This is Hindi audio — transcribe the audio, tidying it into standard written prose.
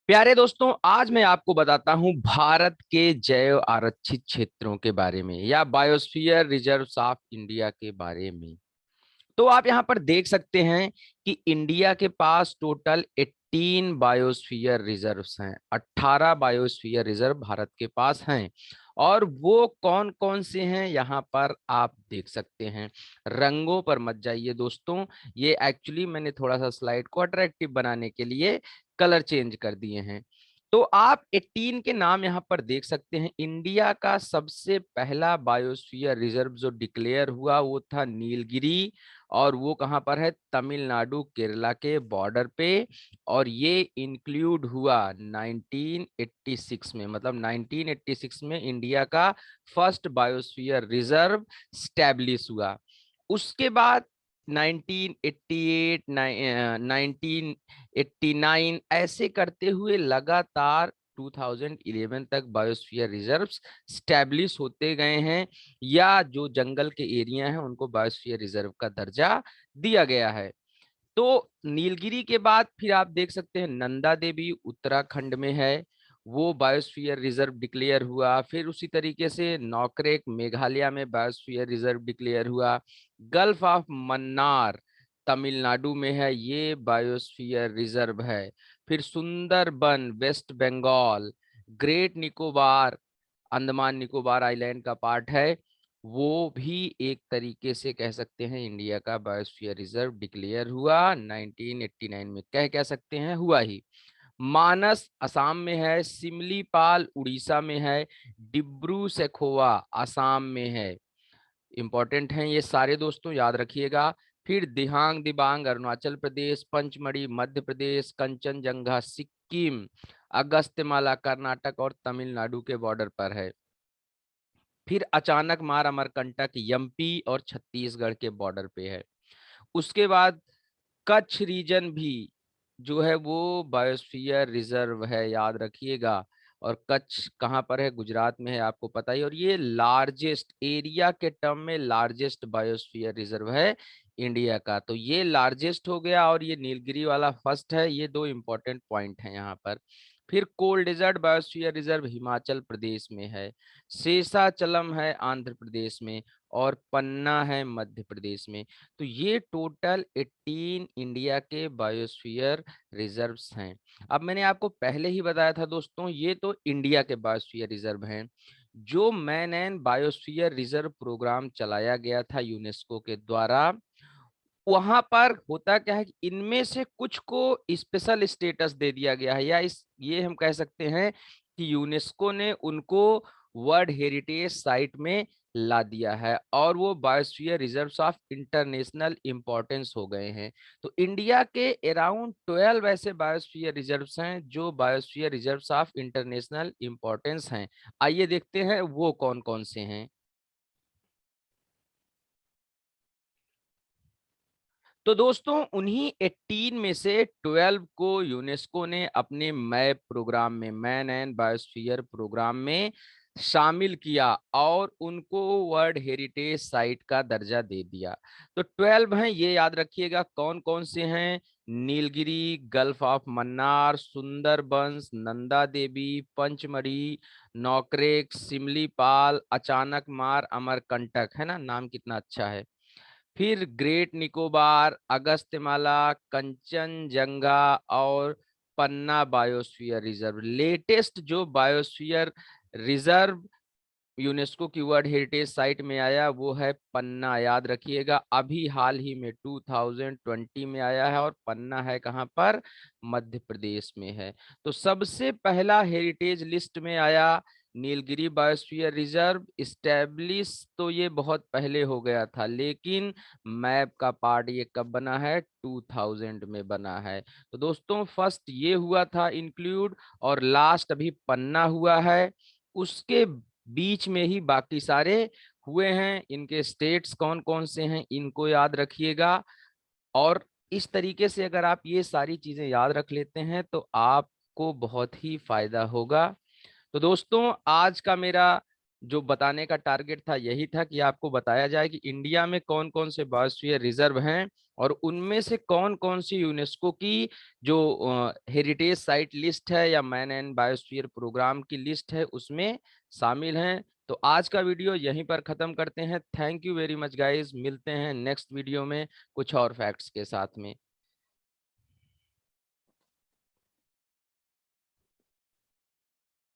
प्यारे दोस्तों, आज मैं आपको बताता हूं भारत के जैव आरक्षित क्षेत्रों के बारे में या बायोस्फीयर रिजर्व्स ऑफ इंडिया के बारे में। तो आप यहां पर देख सकते हैं कि इंडिया के पास टोटल 18 बायोस्फीयर रिजर्व्स हैं। 18 बायोस्फीयर रिजर्व भारत के पास हैं। और वो कौन कौन से हैं यहाँ पर आप देख सकते हैं। रंगों पर मत जाइए दोस्तों, ये एक्चुअली मैंने थोड़ा सा स्लाइड को अट्रैक्टिव बनाने के लिए कलर चेंज कर दिए हैं। तो आप 18 के नाम यहाँ पर देख सकते हैं। इंडिया का सबसे पहला बायोस्फीयर रिजर्व जो डिक्लेयर हुआ वो था नीलगिरी। और वो कहाँ पर है? तमिलनाडु केरला के बॉर्डर पे। और ये इंक्लूड हुआ 1986 में, मतलब 1986 में इंडिया का फर्स्ट बायोस्फीयर रिजर्व स्टैब्लिश हुआ। उसके बाद 1988, 1989 ऐसे करते हुए लगातार 2011 तक बायोस्फीयर रिजर्व्स स्टैब्लिश होते गए हैं, या जो जंगल के एरिया हैं उनको बायोस्फीयर रिजर्व का दर्जा दिया गया है। तो नीलगिरी के बाद फिर आप देख सकते हैं नंदा देवी उत्तराखंड में है, वो बायोस्फीयर रिजर्व डिक्लेयर हुआ। फिर उसी तरीके से नौकरेक मेघालय में बायोस्फीयर रिजर्व डिक्लेयर हुआ। गल्फ ऑफ मन्नार तमिलनाडु में है, ये बायोस्फीयर रिजर्व है। फिर Sundarban West Bengal, Great Nicobar Andaman Nicobar island का पार्ट है, वो भी एक तरीके से कह सकते हैं इंडिया का बायोस्फीयर रिजर्व डिक्लेयर हुआ 1989 में। कह सकते हैं हुआ ही। मानस असम में है, सिमलीपाल उड़ीसा में है, डिब्रू सैखोवा असम में है। इंपॉर्टेंट हैं ये सारे दोस्तों, याद रखिएगा। फिर दिहांग दिबांग अरुणाचल प्रदेश, पंचमढ़ी मध्य प्रदेश, कंचनजंगा सिक्किम, अगस्त्यमाला कर्नाटक और तमिलनाडु के बॉर्डर पर है। फिर अचानक मार अमरकंटक एमपी और छत्तीसगढ़ के बॉर्डर पे है। उसके बाद कच्छ रीजन भी जो है वो बायोस्फीयर रिजर्व है, याद रखिएगा। और कच्छ कहाँ पर है? गुजरात में है, आपको पता ही। और ये लार्जेस्ट एरिया के टर्म में लार्जेस्ट बायोस्फीयर रिजर्व है इंडिया का। तो ये लार्जेस्ट हो गया और ये नीलगिरी वाला फर्स्ट है। ये दो इंपॉर्टेंट पॉइंट हैं यहाँ पर। फिर cold desert biosphere reserve Himachal Pradesh में है, शेषाचलम है आंध्र प्रदेश में, और पन्ना है मध्य प्रदेश में। तो ये टोटल 18 इंडिया के बायोस्फीयर रिजर्व्स हैं। अब मैंने आपको पहले ही बताया था दोस्तों, ये तो इंडिया के बायोस्फीयर रिजर्व हैं। जो man and biosphere reserve programme चलाया गया था यूनेस्को के द्वारा, वहां पर होता क्या है कि इनमें से कुछ को स्पेशल स्टेटस दे दिया गया है, या इस ये हम कह सकते हैं कि यूनेस्को ने उनको वर्ल्ड हेरिटेज साइट में ला दिया है और वो biosphere reserves of international importance हो गए हैं। तो इंडिया के अराउंड 12 ऐसे बायोस्फीयर रिजर्व्स हैं जो biosphere reserves of international importance हैं। आइए देखते हैं वो कौन कौन से हैं। तो दोस्तों उन्हीं 18 में से 12 को यूनेस्को ने अपने मैप प्रोग्राम में, मैन एंड बायोस्फीयर प्रोग्राम में शामिल किया और उनको वर्ल्ड हेरिटेज साइट का दर्जा दे दिया। तो 12 हैं, ये याद रखिएगा कौन कौन से हैं। नीलगिरी, गल्फ ऑफ मन्नार, सुंदरबंस, नंदा देवी, पंचमढ़ी, नौकरेक, सिमलीपाल, अचानक मार, अमरकंटक। है ना, नाम कितना अच्छा है। फिर ग्रेट निकोबार, अगस्त्यमाला, कंचनजंगा और पन्ना बायोस्फीयर रिजर्व। लेटेस्ट जो बायोस्फीयर रिजर्व यूनेस्को की वर्ल्ड हेरिटेज साइट में आया वो है पन्ना, याद रखिएगा। अभी हाल ही में 2020 में आया है और पन्ना है कहाँ पर? मध्य प्रदेश में है। तो सबसे पहला हेरिटेज लिस्ट में आया नीलगिरी बायोस्फीयर रिजर्व। इस्टेब्लिश तो ये बहुत पहले हो गया था, लेकिन मैप का पार्ट ये कब बना है? 2000 में बना है। तो दोस्तों फर्स्ट ये हुआ था इंक्लूड, और लास्ट अभी पन्ना हुआ है। उसके बीच में ही बाकी सारे हुए हैं। इनके स्टेट्स कौन कौन से हैं इनको याद रखिएगा। और इस तरीके से अगर आप ये सारी चीजें याद रख लेते हैं तो आपको बहुत ही फायदा होगा। तो दोस्तों आज का मेरा जो बताने का टारगेट था यही था कि आपको बताया जाए कि इंडिया में कौन कौन से बायोस्फीयर रिजर्व हैं और उनमें से कौन कौन सी यूनेस्को की जो हेरिटेज साइट लिस्ट है या मैन एंड बायोस्फीयर प्रोग्राम की लिस्ट है उसमें शामिल हैं। तो आज का वीडियो यहीं पर खत्म करते हैं। Thank you very much guys, मिलते हैं नेक्स्ट वीडियो में कुछ और फैक्ट्स के साथ में।